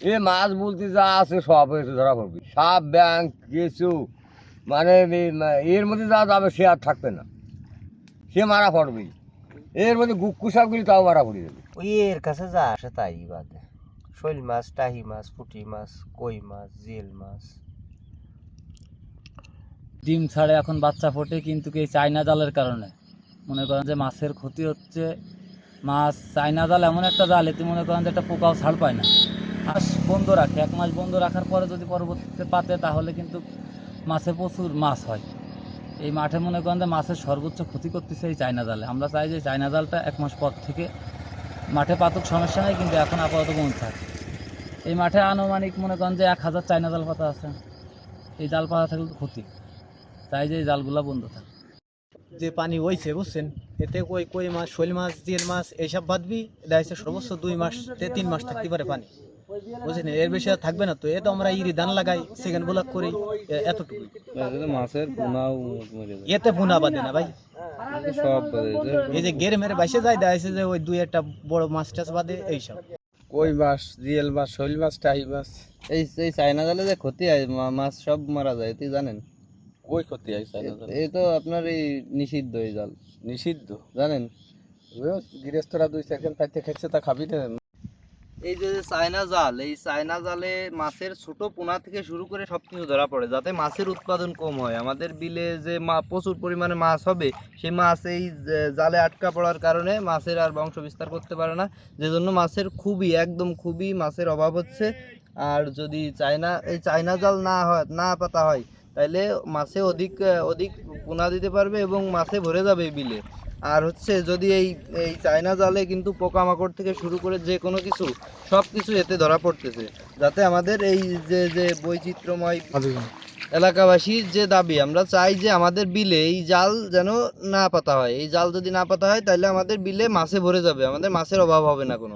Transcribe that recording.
এ মাছ বলতে যা আছে সব এসে ধরা পড়বি, সাপ ব্যাং কিছু মানে এর মধ্যে যা যাবে সে আর থাকবে না, সে মারা পড়বেই। এর মধ্যে গুক্কু সাপগুলি তাও মারা পড়ে যাবে। ওই এর কাছে যা আসে তাই বাদে, শৈল মাছ, টাহি মাছ, পুঁটি মাছ, কই মাছ, জিয়েল মাছ। ডিম ছাড়ে এখন বাচ্চা ফোটে, কিন্তু এই চায়না জালের কারণে মনে করেন যে মাছের ক্ষতি হচ্ছে। মাছ চায়না জাল এমন একটা জাল, এতে মনে করেন যে একটা পোকাও ছাড় পায় না। মাছ বন্ধ রাখে, 1 মাস বন্ধ রাখার পরে যদি পরবর্তীতে পাতে তাহলে কিন্তু মাছে প্রচুর মাছ হয়। এই মাঠে মনে করেন যে মাছের সর্বোচ্চ ক্ষতি করতেছে এই চায়না জালে। আমরা চাই যে চায়না জালটা 1 মাস পর থেকে মাঠে পাতুক, সমস্যা নেই, কিন্তু এখন আপাতত বন্ধ থাকে। এই মাঠে আনুমানিক মনে করেন যে 1000 চায়না জাল পাতা আছে। এই জাল পাতা থাকলে তো ক্ষতি, তাই যে এই জালগুলো বন্ধ থাকে। যে পানি হয়েছে বুঝছেন, এতে কই কই মাছ, শৈল মাছ, জিয়েল মাছ এইসব বাদবি দেখা যাচ্ছে সর্বোচ্চ 2 মাস থেকে 3 মাস থাকতে পারে পানি, বুঝছেন, এর বেশি আর থাকবে না। তো এ তো আমরা ইরি ধান লাগাই, সেকেন্ড ব্লক করি, এতটুকু মাছের পোনাও এতে পোনা বাদে না ভাই। সব এই যে গেরে মেরে বাইসে যায় দেখা যাচ্ছে যে ওই 2-1টা বড় মাছ টাছ বাদে এইসব। কই মাছ, জিয়েল মাছ, শৈল মাছ, টাহি মাছ, এই চায়না জালে যে ক্ষতি হয়, মাছ সব মারা যায়, তুই জানেন? কই ক্ষতি হয় চায়না জালে? এই তো আপনার এই নিষিদ্ধ এই জাল, নিষিদ্ধ জানেন? গৃহস্থরা 2-4 দিন পাইতে খাচ্ছে, তা খাবি না। এই যে চায়না জাল, এই চায়না জালে মাছের ছোট পোনা থেকে শুরু করে সবকিছু ধরা পড়ে, যাতে মাছের উৎপাদন কম হয়। আমাদের বিলে যে প্রচুর পরিমাণে মাছ হবে, সেই মাছ এই জালে আটকা পড়ার কারণে মাছের আর বংশ বিস্তার করতে পারে না, যে জন্য মাছের খুবই মাছের অভাব হচ্ছে। আর যদি এই চায়না জাল না পাতা হয়, তাহলে মাছে অধিক পোনা দিতে পারবে এবং মাছে ভরে যাবে এই বিলে। আর হচ্ছে যদি এই চায়না জালে কিন্তু পোকামাকড় থেকে শুরু করে যে কোনো কিছু, সব কিছু এতে ধরা পড়তেছে, যাতে আমাদের এই যে বৈচিত্র্যময় এলাকাবাসীর যে দাবি, আমরা চাই যে আমাদের বিলে এই জাল যেন না পাতা হয়। এই জাল যদি না পাতা হয়, তাহলে আমাদের বিলে মাছে ভরে যাবে, আমাদের মাছের অভাব হবে না কোনো।